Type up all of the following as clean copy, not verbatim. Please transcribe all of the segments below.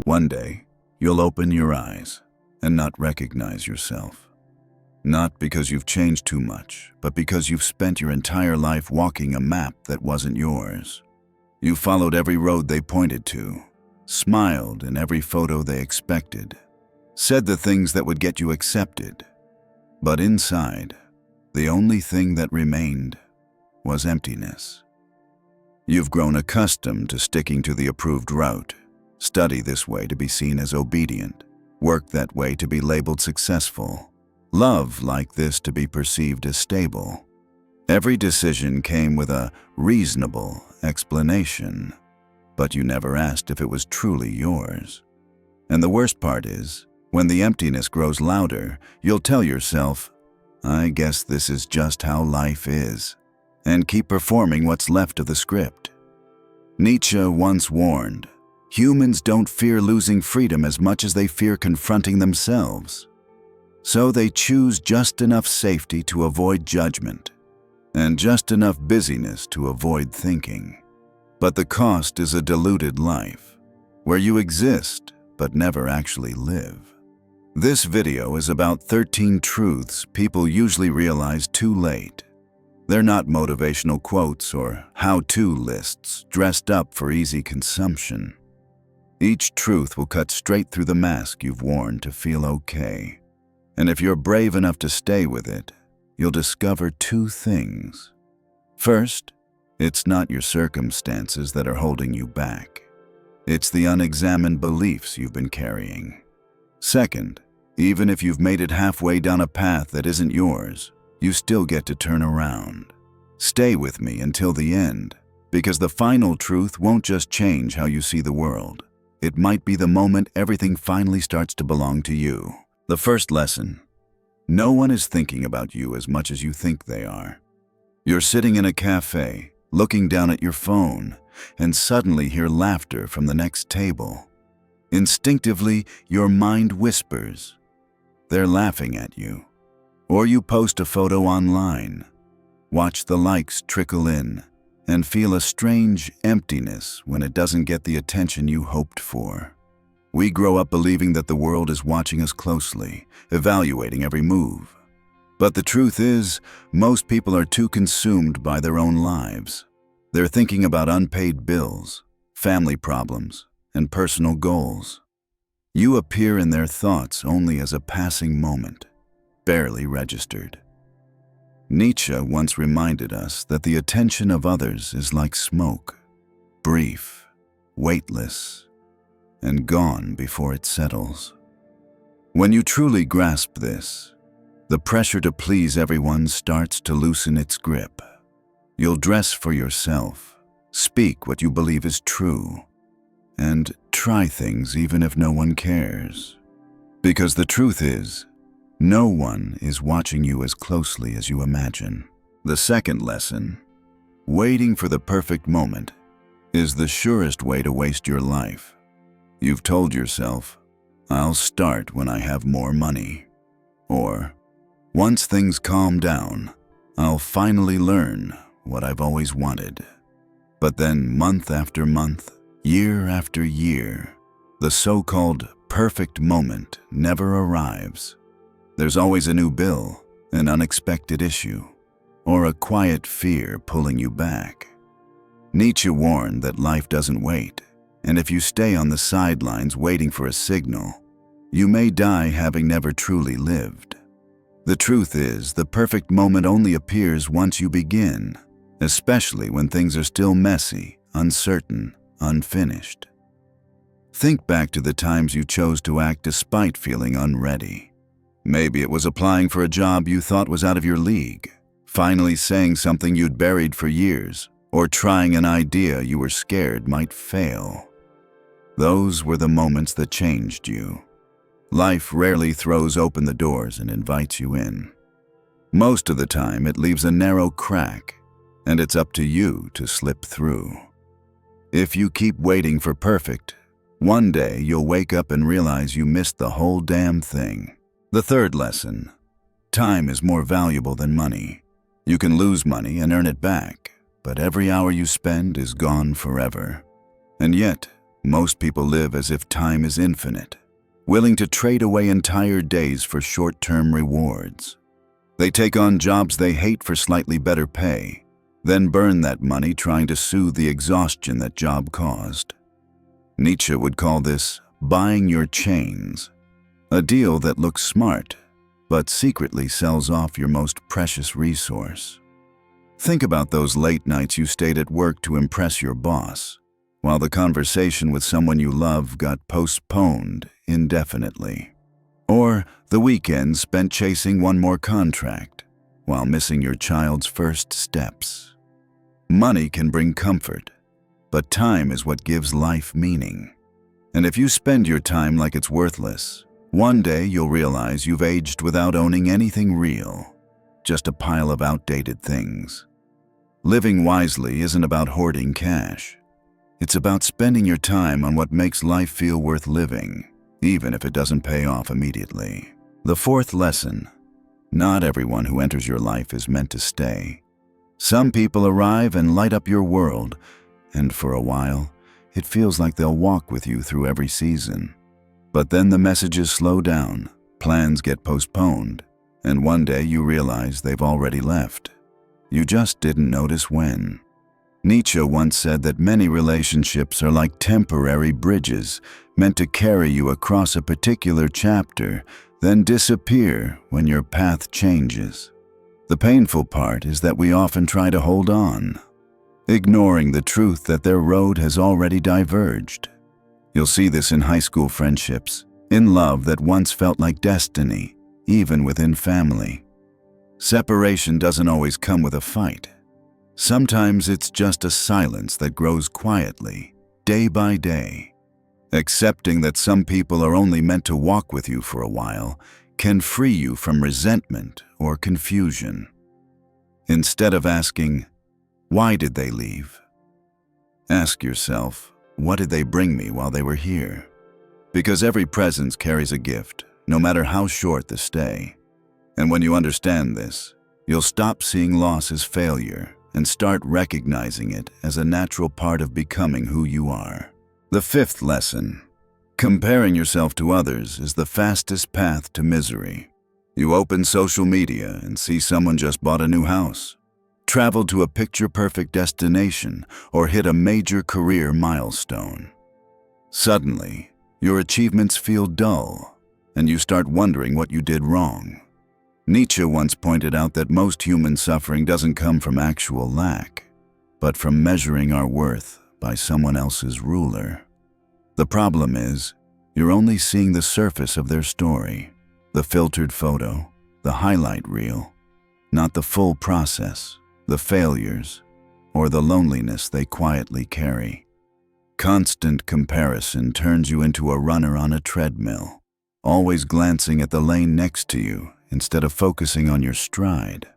One day, you'll open your eyes and not recognize yourself. Not because you've changed too much, but because you've spent your entire life walking a map that wasn't yours. You followed every road they pointed to, smiled in every photo they expected, said the things that would get you accepted. But inside, the only thing that remained was emptiness. You've grown accustomed to sticking to the approved route, study this way to be seen as obedient, work that way to be labeled successful, love like this to be perceived as stable. Every decision came with a reasonable explanation, but you never asked if it was truly yours. And the worst part is, when the emptiness grows louder, you'll tell yourself, I guess this is just how life is, and keep performing what's left of the script. Nietzsche once warned, humans don't fear losing freedom as much as they fear confronting themselves. So they choose just enough safety to avoid judgment, and just enough busyness to avoid thinking. But the cost is a diluted life, where you exist but never actually live. This video is about 13 truths people usually realize too late. They're not motivational quotes or how-to lists dressed up for easy consumption. Each truth will cut straight through the mask you've worn to feel okay. And if you're brave enough to stay with it, you'll discover two things. First, it's not your circumstances that are holding you back. It's the unexamined beliefs you've been carrying. Second, even if you've made it halfway down a path that isn't yours, you still get to turn around. Stay with me until the end, because the final truth won't just change how you see the world. It might be the moment everything finally starts to belong to you. The first lesson: no one is thinking about you as much as you think they are. You're sitting in a cafe, looking down at your phone, and suddenly hear laughter from the next table. Instinctively, your mind whispers, they're laughing at you. Or you post a photo online, watch the likes trickle in, and feel a strange emptiness when it doesn't get the attention you hoped for. We grow up believing that the world is watching us closely, evaluating every move. But the truth is, most people are too consumed by their own lives. They're thinking about unpaid bills, family problems, and personal goals. You appear in their thoughts only as a passing moment, barely registered. Nietzsche once reminded us that the attention of others is like smoke, brief, weightless, and gone before it settles. When you truly grasp this, the pressure to please everyone starts to loosen its grip. You'll dress for yourself, speak what you believe is true, and try things even if no one cares. Because the truth is, no one is watching you as closely as you imagine. The second lesson: waiting for the perfect moment is the surest way to waste your life. You've told yourself, I'll start when I have more money. Or, once things calm down, I'll finally learn what I've always wanted. But then month after month, year after year, the so-called perfect moment never arrives. There's always a new bill, an unexpected issue, or a quiet fear pulling you back. Nietzsche warned that life doesn't wait, and if you stay on the sidelines waiting for a signal, you may die having never truly lived. The truth is, the perfect moment only appears once you begin, especially when things are still messy, uncertain, unfinished. Think back to the times you chose to act despite feeling unready. Maybe it was applying for a job you thought was out of your league, finally saying something you'd buried for years, or trying an idea you were scared might fail. Those were the moments that changed you. Life rarely throws open the doors and invites you in. Most of the time, it leaves a narrow crack, and it's up to you to slip through. If you keep waiting for perfect, one day you'll wake up and realize you missed the whole damn thing. The third lesson: time is more valuable than money. You can lose money and earn it back, but every hour you spend is gone forever. And yet, Most people live as if time is infinite, willing to trade away entire days for short-term rewards. They take on jobs they hate for slightly better pay, then burn that money trying to soothe the exhaustion that job caused. Nietzsche would call this buying your chains, a deal that looks smart, but secretly sells off your most precious resource. Think about those late nights you stayed at work to impress your boss, while the conversation with someone you love got postponed indefinitely. Or the weekends spent chasing one more contract, while missing your child's first steps. Money can bring comfort, but time is what gives life meaning. And if you spend your time like it's worthless, one day you'll realize you've aged without owning anything real, just a pile of outdated things. Living wisely isn't about hoarding cash. It's about spending your time on what makes life feel worth living, even if it doesn't pay off immediately. The fourth lesson: not everyone who enters your life is meant to stay. Some people arrive and light up your world, and for a while, it feels like they'll walk with you through every season. But then the messages slow down, plans get postponed, and one day you realize they've already left. You just didn't notice when. Nietzsche once said that many relationships are like temporary bridges meant to carry you across a particular chapter, then disappear when your path changes. The painful part is that we often try to hold on, ignoring the truth that their road has already diverged. You'll see this in high school friendships, in love that once felt like destiny, even within family. Separation doesn't always come with a fight. Sometimes it's just a silence that grows quietly, day by day. Accepting that some people are only meant to walk with you for a while can free you from resentment or confusion. Instead of asking, "Why did they leave?" ask yourself, "What did they bring me while they were here?" Because every presence carries a gift, no matter how short the stay. And when you understand this, you'll stop seeing loss as failure and start recognizing it as a natural part of becoming who you are. The fifth lesson: comparing yourself to others is the fastest path to misery. You open social media and see someone just bought a new house, traveled to a picture-perfect destination, or hit a major career milestone. Suddenly, your achievements feel dull, and you start wondering what you did wrong. Nietzsche once pointed out that most human suffering doesn't come from actual lack, but from measuring our worth by someone else's ruler. The problem is, you're only seeing the surface of their story, the filtered photo, the highlight reel, not the full process, the failures, or the loneliness they quietly carry. Constant comparison turns you into a runner on a treadmill, always glancing at the lane next to you instead of focusing on your stride.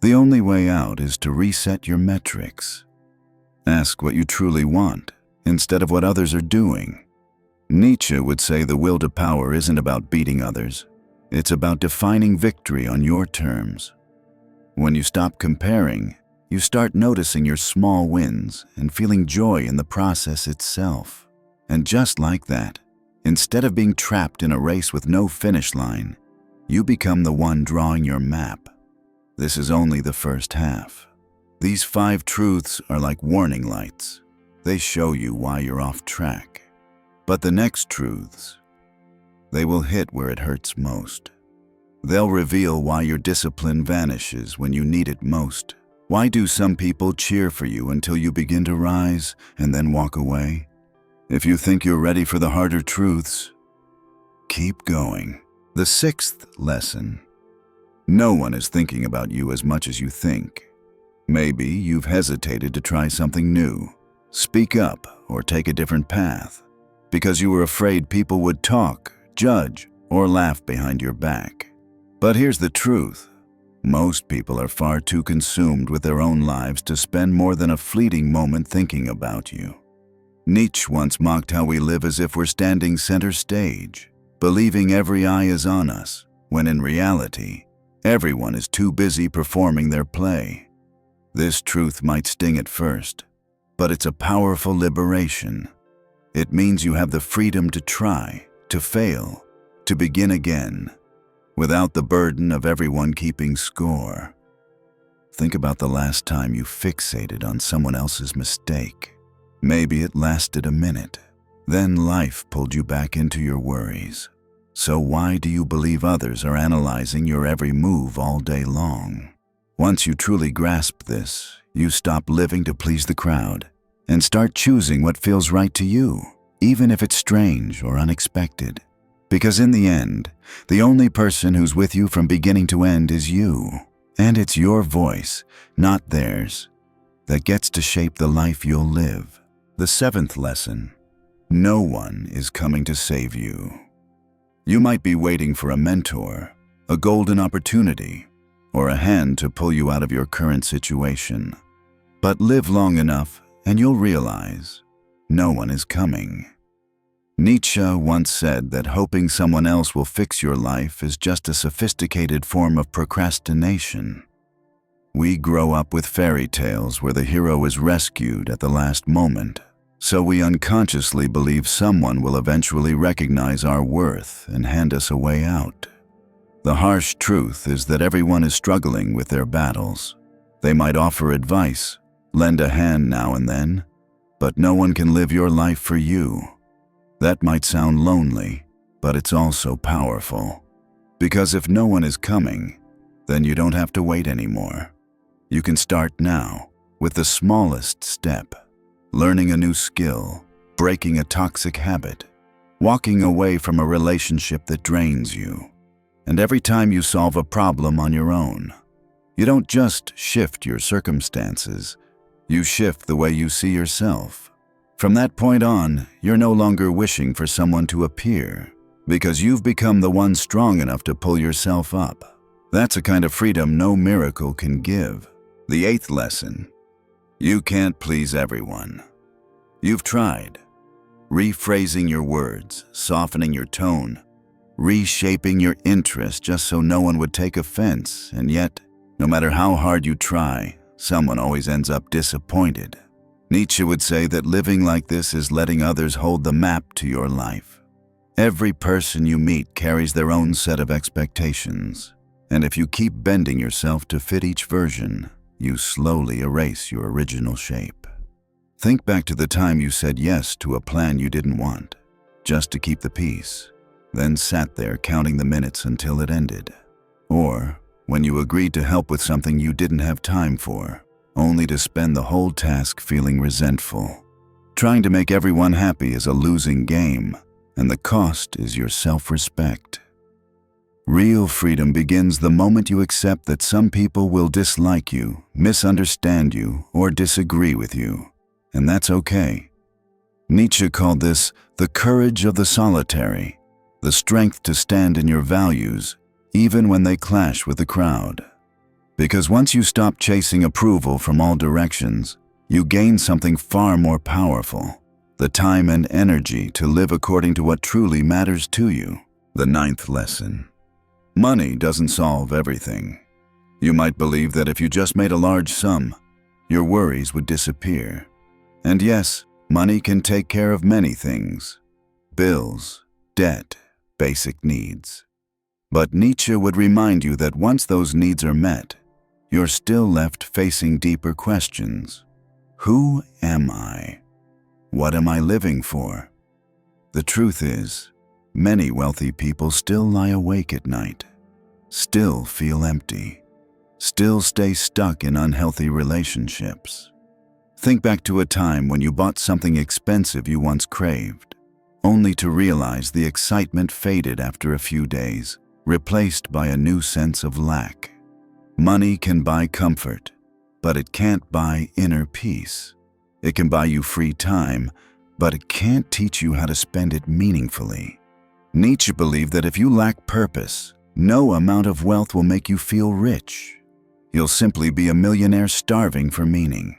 The only way out is to reset your metrics. Ask what you truly want instead of what others are doing. Nietzsche would say the will to power isn't about beating others. It's about defining victory on your terms. When you stop comparing, you start noticing your small wins and feeling joy in the process itself. And just like that, instead of being trapped in a race with no finish line, you become the one drawing your map. This is only the first half. These 5 truths are like warning lights. They show you why you're off track. But the next truths, they will hit where it hurts most. They'll reveal why your discipline vanishes when you need it most. Why do some people cheer for you until you begin to rise and then walk away? If you think you're ready for the harder truths, keep going. The 6th lesson: no one is thinking about you as much as you think. Maybe you've hesitated to try something new, speak up, or take a different path, because you were afraid people would talk, judge, or laugh behind your back. But here's the truth. Most people are far too consumed with their own lives to spend more than a fleeting moment thinking about you. Nietzsche once mocked how we live as if we're standing center stage, believing every eye is on us, when in reality, everyone is too busy performing their play. This truth might sting at first, but it's a powerful liberation. It means you have the freedom to try, to fail, to begin again, without the burden of everyone keeping score. Think about the last time you fixated on someone else's mistake. Maybe it lasted a minute. Then life pulled you back into your worries. So why do you believe others are analyzing your every move all day long? Once you truly grasp this, you stop living to please the crowd and start choosing what feels right to you, even if it's strange or unexpected. Because in the end, the only person who's with you from beginning to end is you. And it's your voice, not theirs, that gets to shape the life you'll live. The 7th lesson: no one is coming to save you. You might be waiting for a mentor, a golden opportunity, or a hand to pull you out of your current situation. But live long enough and you'll realize no one is coming. Nietzsche once said that hoping someone else will fix your life is just a sophisticated form of procrastination. We grow up with fairy tales where the hero is rescued at the last moment, so we unconsciously believe someone will eventually recognize our worth and hand us a way out. The harsh truth is that everyone is struggling with their battles. They might offer advice, lend a hand now and then, but no one can live your life for you. That might sound lonely, but it's also powerful. Because if no one is coming, then you don't have to wait anymore. You can start now with the smallest step: learning a new skill, breaking a toxic habit, walking away from a relationship that drains you. And every time you solve a problem on your own, you don't just shift your circumstances, you shift the way you see yourself. From that point on, you're no longer wishing for someone to appear, because you've become the one strong enough to pull yourself up. That's a kind of freedom no miracle can give. The 8th lesson: you can't please everyone. You've tried, rephrasing your words, softening your tone, reshaping your interest just so no one would take offense, and yet, no matter how hard you try, someone always ends up disappointed. Nietzsche would say that living like this is letting others hold the map to your life. Every person you meet carries their own set of expectations, and if you keep bending yourself to fit each version, you slowly erase your original shape. Think back to the time you said yes to a plan you didn't want, just to keep the peace, then sat there counting the minutes until it ended. Or when you agreed to help with something you didn't have time for, only to spend the whole task feeling resentful. Trying to make everyone happy is a losing game, and the cost is your self-respect. Real freedom begins the moment you accept that some people will dislike you, misunderstand you, or disagree with you, and that's okay. Nietzsche called this the courage of the solitary, the strength to stand in your values, even when they clash with the crowd. Because once you stop chasing approval from all directions, you gain something far more powerful: the time and energy to live according to what truly matters to you. The 9th lesson: money doesn't solve everything. You might believe that if you just made a large sum, your worries would disappear. And yes, money can take care of many things: bills, debt, basic needs. But Nietzsche would remind you that once those needs are met, you're still left facing deeper questions. Who am I? What am I living for? The truth is, many wealthy people still lie awake at night, still feel empty, still stay stuck in unhealthy relationships. Think back to a time when you bought something expensive you once craved, only to realize the excitement faded after a few days, replaced by a new sense of lack. Money can buy comfort, but it can't buy inner peace. It can buy you free time, but it can't teach you how to spend it meaningfully. Nietzsche believed that if you lack purpose, no amount of wealth will make you feel rich. You'll simply be a millionaire starving for meaning.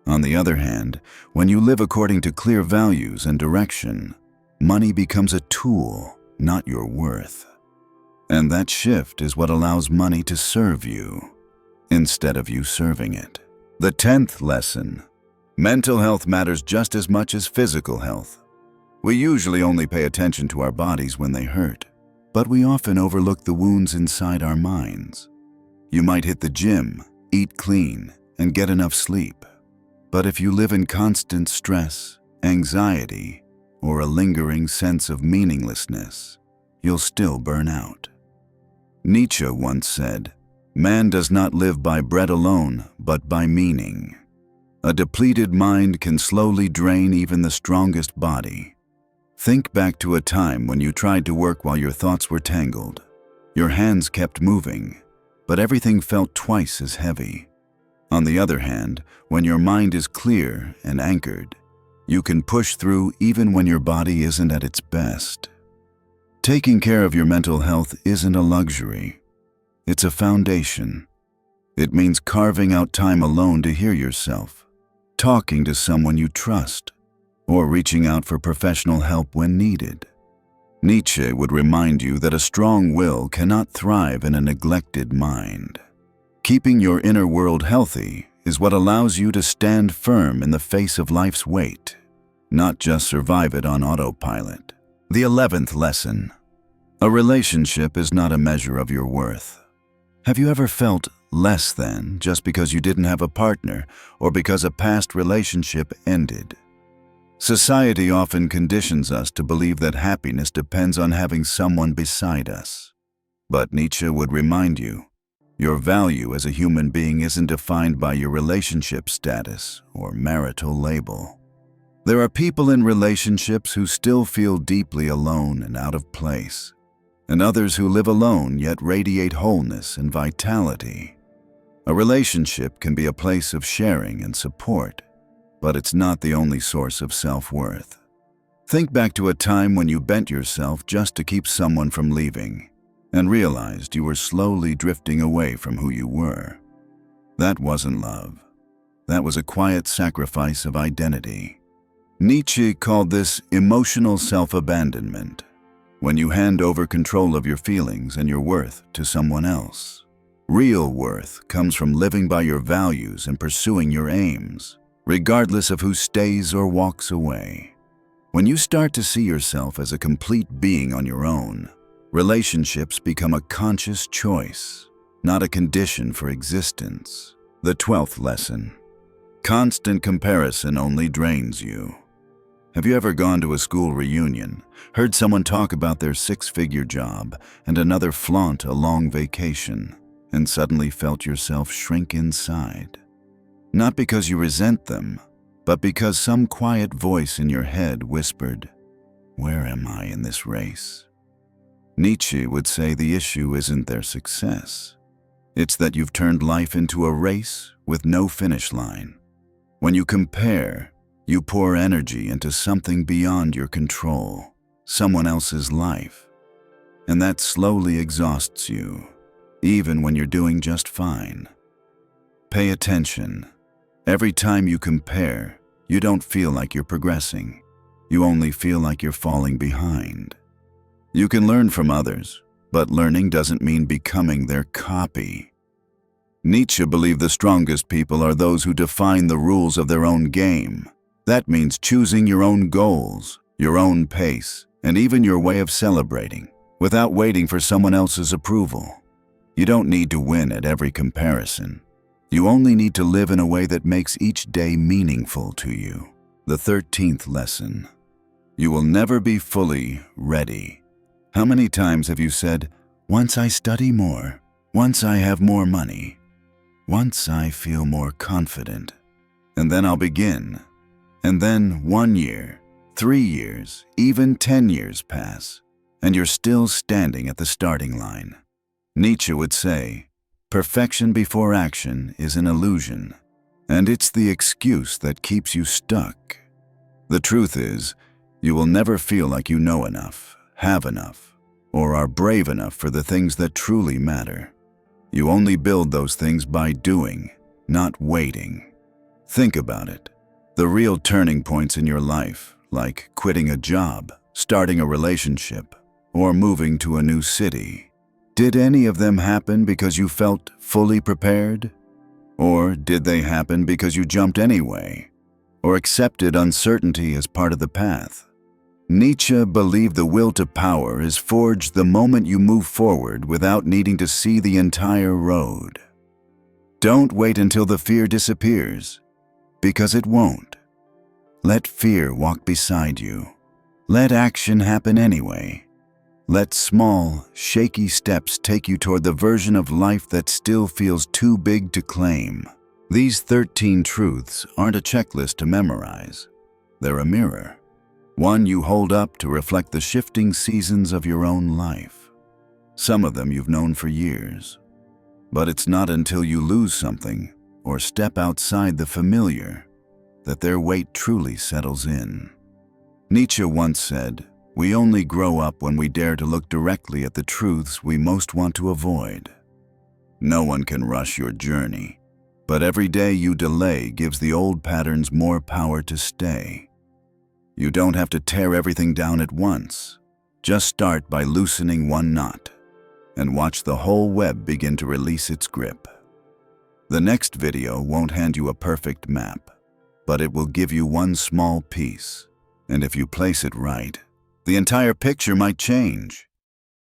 On the other hand, when you live according to clear values and direction, money becomes a tool, not your worth. And that shift is what allows money to serve you, instead of you serving it. The 10th lesson: mental health matters just as much as physical health. We usually only pay attention to our bodies when they hurt, but we often overlook the wounds inside our minds. You might hit the gym, eat clean, and get enough sleep. But if you live in constant stress, anxiety, or a lingering sense of meaninglessness, you'll still burn out. Nietzsche once said, "Man does not live by bread alone, but by meaning." A depleted mind can slowly drain even the strongest body. Think back to a time when you tried to work while your thoughts were tangled. Your hands kept moving, but everything felt twice as heavy. On the other hand, when your mind is clear and anchored, you can push through even when your body isn't at its best. Taking care of your mental health isn't a luxury. It's a foundation. It means carving out time alone to hear yourself, talking to someone you trust, or reaching out for professional help when needed. Nietzsche would remind you that a strong will cannot thrive in a neglected mind. Keeping your inner world healthy is what allows you to stand firm in the face of life's weight, not just survive it on autopilot. The 11th lesson. A relationship is not a measure of your worth. Have you ever felt less than just because you didn't have a partner or because a past relationship ended? Society often conditions us to believe that happiness depends on having someone beside us. But Nietzsche would remind you, your value as a human being isn't defined by your relationship status or marital label. There are people in relationships who still feel deeply alone and out of place, and others who live alone yet radiate wholeness and vitality. A relationship can be a place of sharing and support, but it's not the only source of self-worth. Think back to a time when you bent yourself just to keep someone from leaving, and realized you were slowly drifting away from who you were. That wasn't love. That was a quiet sacrifice of identity. Nietzsche called this emotional self-abandonment, when you hand over control of your feelings and your worth to someone else. Real worth comes from living by your values and pursuing your aims, regardless of who stays or walks away. When you start to see yourself as a complete being on your own, relationships become a conscious choice, not a condition for existence. The 12th lesson. Constant comparison only drains you. Have you ever gone to a school reunion, heard someone talk about their six-figure job and another flaunt a long vacation, and suddenly felt yourself shrink inside? Not because you resent them, but because some quiet voice in your head whispered, "Where am I in this race?" Nietzsche would say the issue isn't their success. It's that you've turned life into a race with no finish line. When you compare, you pour energy into something beyond your control, someone else's life. And that slowly exhausts you, even when you're doing just fine. Pay attention. Every time you compare, you don't feel like you're progressing. You only feel like you're falling behind. You can learn from others, but learning doesn't mean becoming their copy. Nietzsche believed the strongest people are those who define the rules of their own game. That means choosing your own goals, your own pace, and even your way of celebrating, without waiting for someone else's approval. You don't need to win at every comparison. You only need to live in a way that makes each day meaningful to you. The 13th lesson. You will never be fully ready. How many times have you said, "Once I study more, once I have more money, once I feel more confident, and then I'll begin." And then 1 year, 3 years, even 10 years pass, and you're still standing at the starting line. Nietzsche would say, perfection before action is an illusion, and it's the excuse that keeps you stuck. The truth is, you will never feel like you know enough, have enough, or are brave enough for the things that truly matter. You only build those things by doing, not waiting. Think about it. The real turning points in your life, like quitting a job, starting a relationship, or moving to a new city, did any of them happen because you felt fully prepared? Or did they happen because you jumped anyway, or accepted uncertainty as part of the path? Nietzsche believed the will to power is forged the moment you move forward without needing to see the entire road. Don't wait until the fear disappears, because it won't. Let fear walk beside you. Let action happen anyway. Let small, shaky steps take you toward the version of life that still feels too big to claim. These 13 truths aren't a checklist to memorize. They're a mirror, one you hold up to reflect the shifting seasons of your own life. Some of them you've known for years, but it's not until you lose something or step outside the familiar that their weight truly settles in. Nietzsche once said, "We only grow up when we dare to look directly at the truths we most want to avoid." No one can rush your journey, but every day you delay gives the old patterns more power to stay. You don't have to tear everything down at once. Just start by loosening one knot, and watch the whole web begin to release its grip. The next video won't hand you a perfect map, but it will give you one small piece, and if you place it right, the entire picture might change.